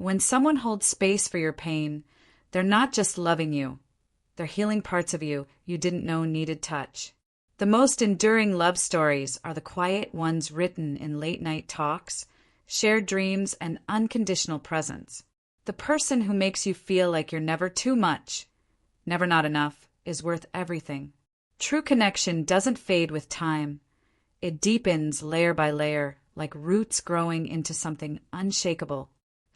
When someone holds space for your pain, they're not just loving you. They're healing parts of you you didn't know needed touch. The most enduring love stories are the quiet ones written in late-night talks, shared dreams, and unconditional presence. The person who makes you feel like you're never too much, never not enough, is worth everything. True connection doesn't fade with time. It deepens layer by layer, like roots growing into something unshakable.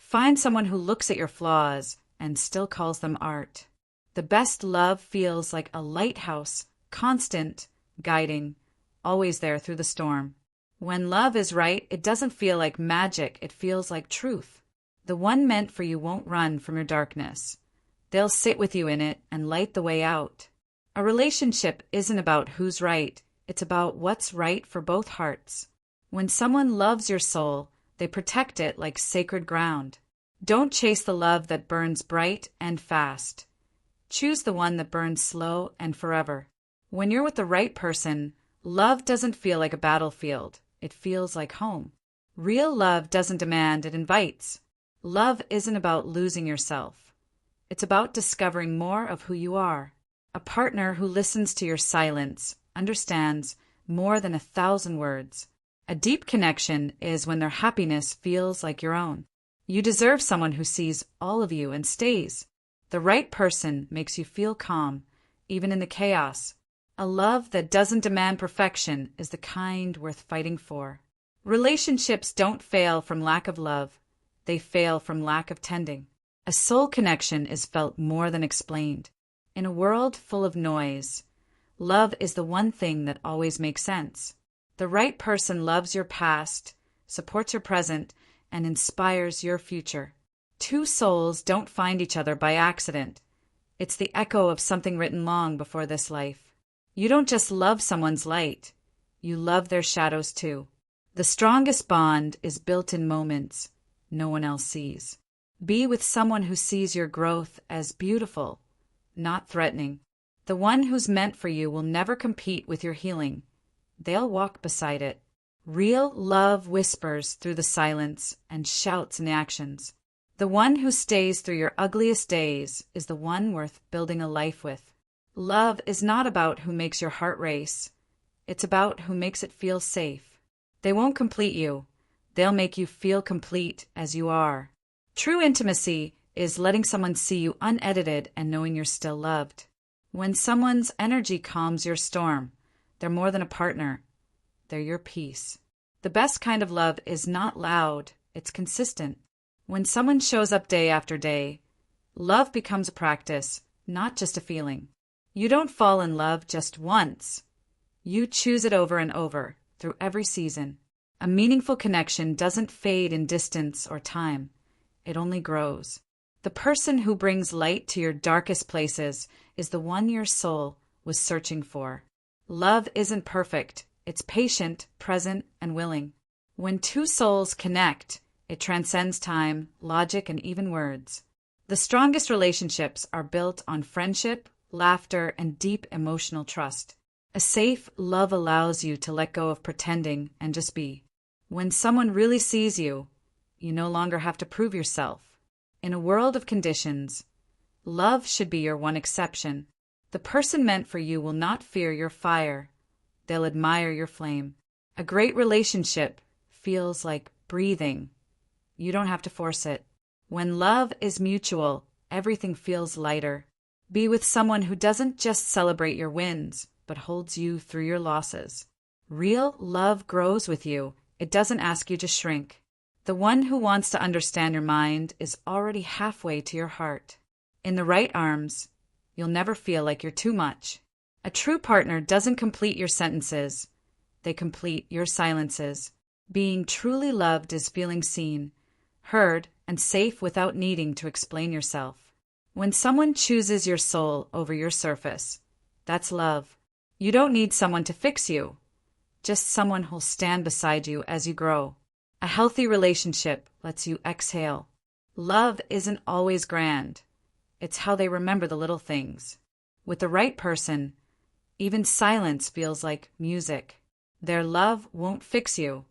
Find someone who looks at your flaws and still calls them art. The best love feels like a lighthouse, constant, guiding, always there through the storm. When love is right, it doesn't feel like magic, it feels like truth. The one meant for you won't run from your darkness. They'll sit with you in it and light the way out. A relationship isn't about who's right, it's about what's right for both hearts. When someone loves your soul, they protect it like sacred ground. Don't chase the love that burns bright and fast. Choose the one that burns slow and forever. When you're with the right person, love doesn't feel like a battlefield. It feels like home. Real love doesn't demand, it invites. Love isn't about losing yourself. It's about discovering more of who you are. A partner who listens to your silence, understands more than 1,000 words. A deep connection is when their happiness feels like your own. You deserve someone who sees all of you and stays. The right person makes you feel calm, even in the chaos. A love that doesn't demand perfection is the kind worth fighting for. Relationships don't fail from lack of love. They fail from lack of tending. A soul connection is felt more than explained. In a world full of noise, love is the one thing that always makes sense. The right person loves your past, supports your present, and inspires your future. Two souls don't find each other by accident. It's the echo of something written long before this life. You don't just love someone's light, you love their shadows too. The strongest bond is built in moments no one else sees. Be with someone who sees your growth as beautiful, not threatening. The one who's meant for you will never compete with your healing. They'll walk beside it. Real love whispers through the silence and shouts in the actions. The one who stays through your ugliest days is the one worth building a life with. Love is not about who makes your heart race. It's about who makes it feel safe. They won't complete you. They'll make you feel complete as you are. True intimacy is letting someone see you unedited and knowing you're still loved. When someone's energy calms your storm, they're more than a partner. They're your peace. The best kind of love is not loud, it's consistent. When someone shows up day after day, love becomes a practice, not just a feeling. You don't fall in love just once. You choose it over and over, through every season. A meaningful connection doesn't fade in distance or time. It only grows. The person who brings light to your darkest places is the one your soul was searching for. Love isn't perfect. It's patient, present, and willing. When two souls connect, it transcends time, logic, and even words. The strongest relationships are built on friendship, laughter, and deep emotional trust. A safe love allows you to let go of pretending and just be. When someone really sees you, you no longer have to prove yourself. In a world of conditions, love should be your one exception. The person meant for you will not fear your fire. They'll admire your flame. A great relationship feels like breathing. You don't have to force it. When love is mutual, everything feels lighter. Be with someone who doesn't just celebrate your wins, but holds you through your losses. Real love grows with you. It doesn't ask you to shrink. The one who wants to understand your mind is already halfway to your heart. In the right arms, you'll never feel like you're too much. A true partner doesn't complete your sentences. They complete your silences. Being truly loved is feeling seen, heard, and safe without needing to explain yourself. When someone chooses your soul over your surface, that's love. You don't need someone to fix you, just someone who'll stand beside you as you grow. A healthy relationship lets you exhale. Love isn't always grand. It's how they remember the little things. With the right person, even silence feels like music. Their love won't fix you,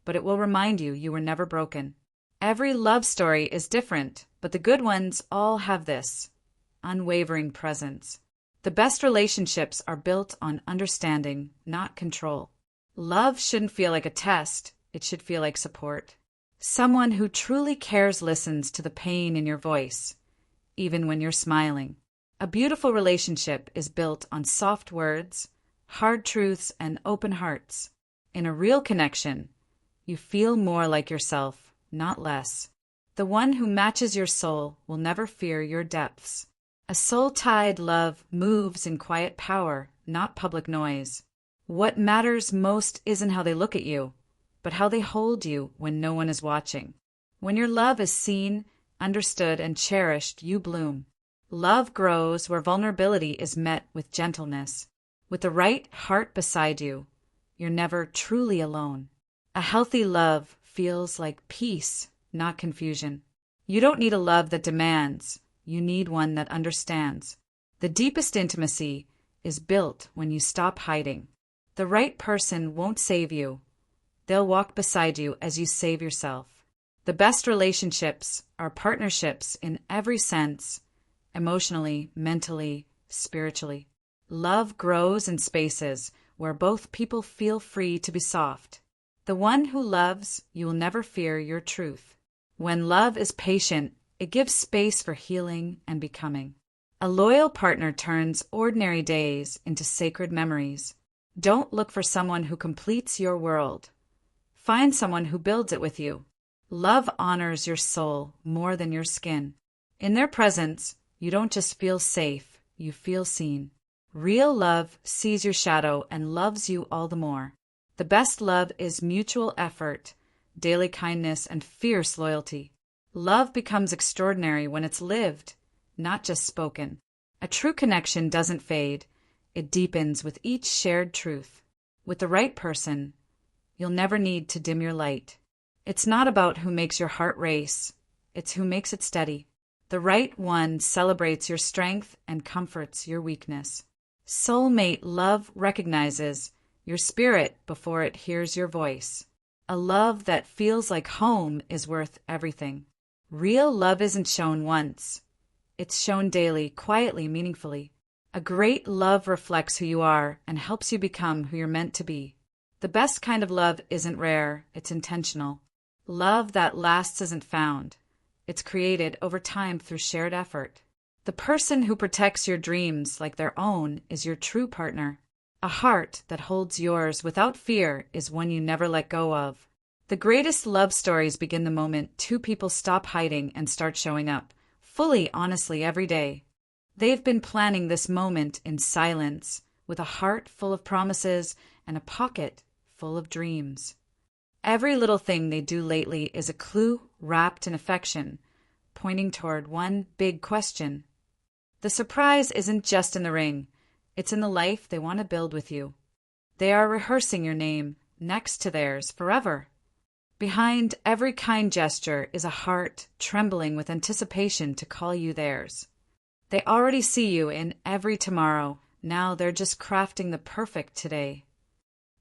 but it will remind you you were never broken. Every love story is different, but the good ones all have this unwavering presence. The best relationships are built on understanding, not control. Love shouldn't feel like a test, it should feel like support. Someone who truly cares listens to the pain in your voice, even when you're smiling. A beautiful relationship is built on soft words, hard truths, and open hearts. In a real connection, you feel more like yourself, not less. The one who matches your soul will never fear your depths. A soul-tied love moves in quiet power, not public noise. What matters most isn't how they look at you, but how they hold you when no one is watching. When your love is seen, understood, and cherished, you bloom. Love grows where vulnerability is met with gentleness. With the right heart beside you, you're never truly alone. A healthy love feels like peace, not confusion. You don't need a love that demands, you need one that understands. The deepest intimacy is built when you stop hiding. The right person won't save you. They'll walk beside you as you save yourself. The best relationships are partnerships in every sense, emotionally, mentally, spiritually. Love grows in spaces where both people feel free to be soft. The one who loves, you will never fear your truth. When love is patient, it gives space for healing and becoming. A loyal partner turns ordinary days into sacred memories. Don't look for someone who completes your world. Find someone who builds it with you. Love honors your soul more than your skin. In their presence, you don't just feel safe, you feel seen. Real love sees your shadow and loves you all the more. The best love is mutual effort, daily kindness, and fierce loyalty. Love becomes extraordinary when it's lived, not just spoken. A true connection doesn't fade. It deepens with each shared truth. With the right person, you'll never need to dim your light. It's not about who makes your heart race. It's who makes it steady. The right one celebrates your strength and comforts your weakness. Soulmate love recognizes your spirit before it hears your voice. A love that feels like home is worth everything. Real love isn't shown once. It's shown daily, quietly, meaningfully. A great love reflects who you are and helps you become who you're meant to be. The best kind of love isn't rare, it's intentional. Love that lasts isn't found. It's created over time through shared effort. The person who protects your dreams like their own is your true partner. A heart that holds yours without fear is one you never let go of. The greatest love stories begin the moment two people stop hiding and start showing up, fully, honestly, every day. They've been planning this moment in silence, with a heart full of promises and a pocket full of dreams. Every little thing they do lately is a clue wrapped in affection, pointing toward one big question. The surprise isn't just in the ring, it's in the life they want to build with you. They are rehearsing your name next to theirs forever. Behind every kind gesture is a heart trembling with anticipation to call you theirs. They already see you in every tomorrow, now they're just crafting the perfect today.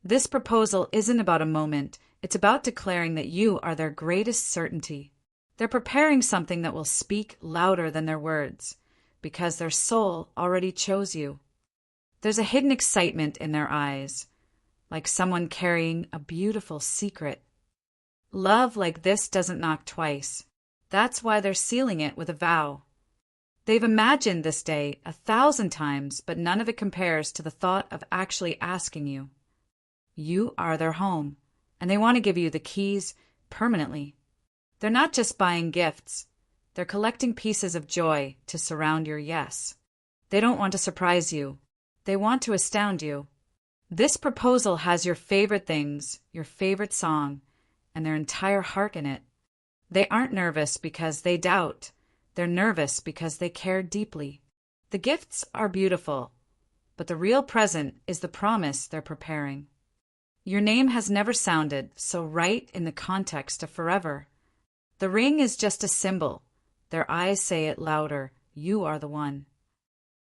This proposal isn't about a moment, it's about declaring that you are their greatest certainty. They're preparing something that will speak louder than their words, because their soul already chose you. There's a hidden excitement in their eyes, like someone carrying a beautiful secret. Love like this doesn't knock twice. That's why they're sealing it with a vow. They've imagined this day 1,000 times, but none of it compares to the thought of actually asking you. You are their home, and they want to give you the keys permanently. They're not just buying gifts. They're collecting pieces of joy to surround your yes. They don't want to surprise you. They want to astound you. This proposal has your favorite things, your favorite song, and their entire heart in it. They aren't nervous because they doubt. They're nervous because they care deeply. The gifts are beautiful, but the real present is the promise they're preparing. Your name has never sounded so right in the context of forever. The ring is just a symbol. Their eyes say it louder. You are the one.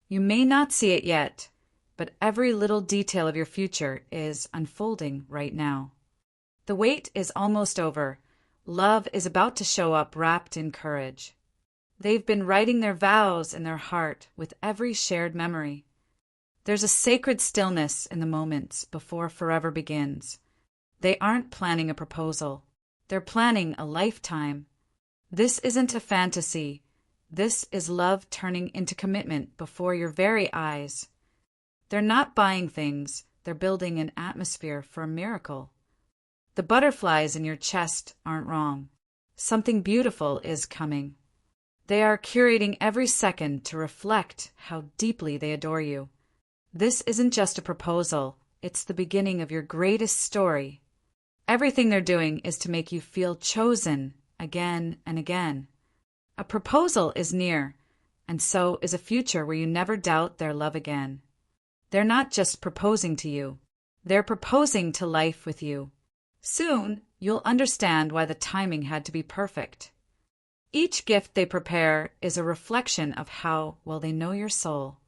You may not see it yet, but every little detail of your future is unfolding right now. The wait is almost over. Love is about to show up wrapped in courage. They've been writing their vows in their heart with every shared memory. There's a sacred stillness in the moments before forever begins. They aren't planning a proposal. They're planning a lifetime. This isn't a fantasy. This is love turning into commitment before your very eyes. They're not buying things. They're building an atmosphere for a miracle. The butterflies in your chest aren't wrong. Something beautiful is coming. They are curating every second to reflect how deeply they adore you. This isn't just a proposal, it's the beginning of your greatest story. Everything they're doing is to make you feel chosen again and again. A proposal is near, and so is a future where you never doubt their love again. They're not just proposing to you, they're proposing to life with you. Soon, you'll understand why the timing had to be perfect. Each gift they prepare is a reflection of how well they know your soul.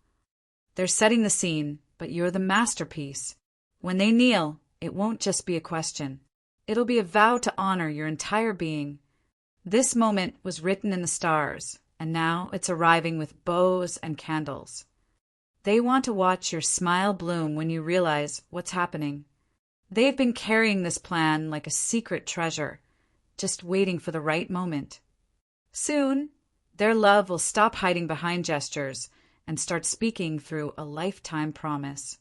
They're setting the scene, but you're the masterpiece. When they kneel, it won't just be a question. It'll be a vow to honor your entire being. This moment was written in the stars, and now it's arriving with bows and candles. They want to watch your smile bloom when you realize what's happening. They've been carrying this plan like a secret treasure, just waiting for the right moment. Soon, their love will stop hiding behind gestures and start speaking through a lifetime promise.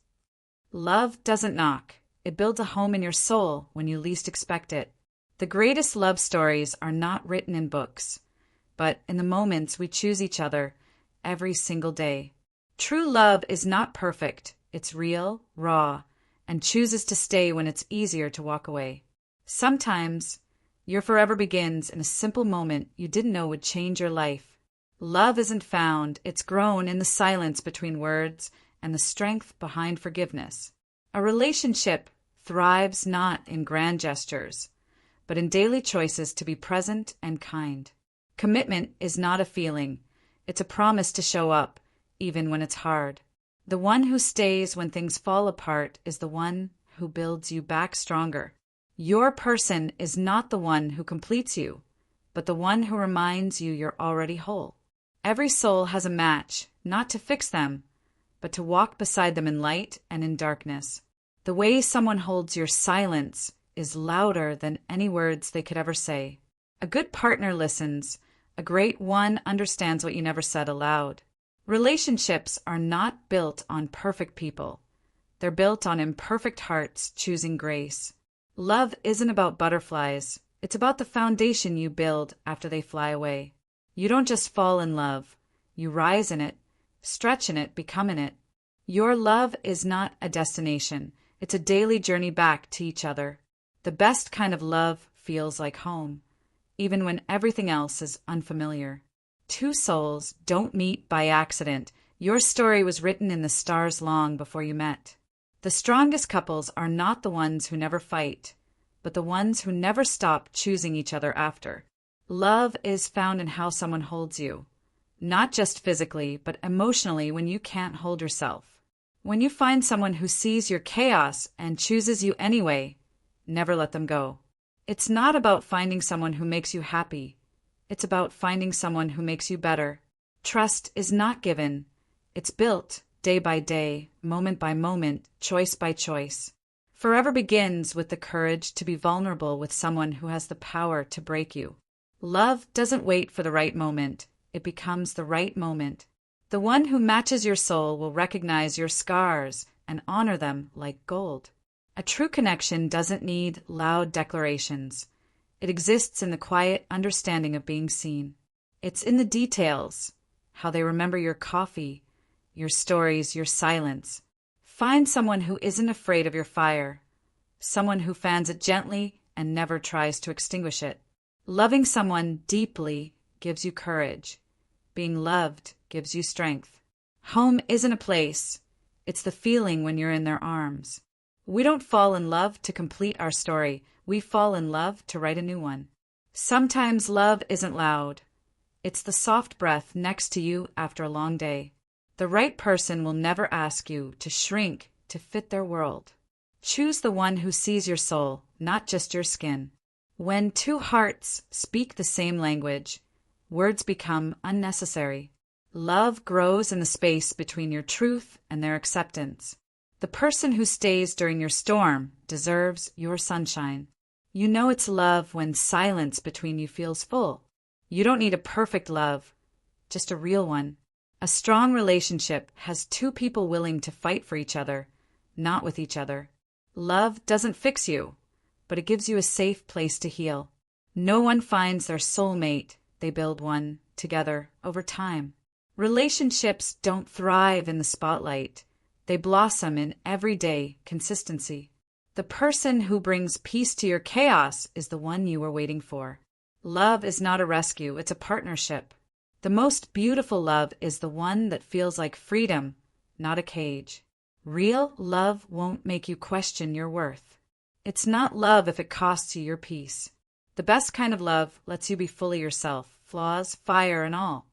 Love doesn't knock. It builds a home in your soul when you least expect it. The greatest love stories are not written in books, but in the moments we choose each other every single day. True love is not perfect. It's real, raw, and chooses to stay when it's easier to walk away. Sometimes, your forever begins in a simple moment you didn't know would change your life. Love isn't found, it's grown in the silence between words and the strength behind forgiveness. A relationship thrives not in grand gestures, but in daily choices to be present and kind. Commitment is not a feeling, it's a promise to show up, even when it's hard. The one who stays when things fall apart is the one who builds you back stronger. Your person is not the one who completes you, but the one who reminds you you're already whole. Every soul has a match, not to fix them, but to walk beside them in light and in darkness. The way someone holds your silence is louder than any words they could ever say. A good partner listens. A great one understands what you never said aloud. Relationships are not built on perfect people. They're built on imperfect hearts choosing grace. Love isn't about butterflies. It's about the foundation you build after they fly away. You don't just fall in love. You rise in it, stretch in it, become in it. Your love is not a destination. It's a daily journey back to each other. The best kind of love feels like home, even when everything else is unfamiliar. Two souls don't meet by accident. Your story was written in the stars long before you met. The strongest couples are not the ones who never fight, but the ones who never stop choosing each other after. Love is found in how someone holds you, not just physically, but emotionally when you can't hold yourself. When you find someone who sees your chaos and chooses you anyway, never let them go. It's not about finding someone who makes you happy. It's about finding someone who makes you better. Trust is not given. It's built day by day, moment by moment, choice by choice. Forever begins with the courage to be vulnerable with someone who has the power to break you. Love doesn't wait for the right moment. It becomes the right moment. The one who matches your soul will recognize your scars and honor them like gold. A true connection doesn't need loud declarations. It exists in the quiet understanding of being seen. It's in the details, how they remember your coffee, your stories, your silence. Find someone who isn't afraid of your fire, someone who fans it gently and never tries to extinguish it. Loving someone deeply gives you courage. Being loved gives you strength. Home isn't a place. It's the feeling when you're in their arms. We don't fall in love to complete our story. We fall in love to write a new one. Sometimes love isn't loud. It's the soft breath next to you after a long day. The right person will never ask you to shrink to fit their world. Choose the one who sees your soul, not just your skin. When two hearts speak the same language, words become unnecessary. Love grows in the space between your truth and their acceptance. The person who stays during your storm deserves your sunshine. You know it's love when silence between you feels full. You don't need a perfect love, just a real one. A strong relationship has two people willing to fight for each other, not with each other. Love doesn't fix you, but it gives you a safe place to heal. No one finds their soulmate, they build one together over time. Relationships don't thrive in the spotlight. They blossom in everyday consistency. The person who brings peace to your chaos is the one you were waiting for. Love is not a rescue, it's a partnership. The most beautiful love is the one that feels like freedom, not a cage. Real love won't make you question your worth. It's not love if it costs you your peace. The best kind of love lets you be fully yourself, flaws, fire, and all.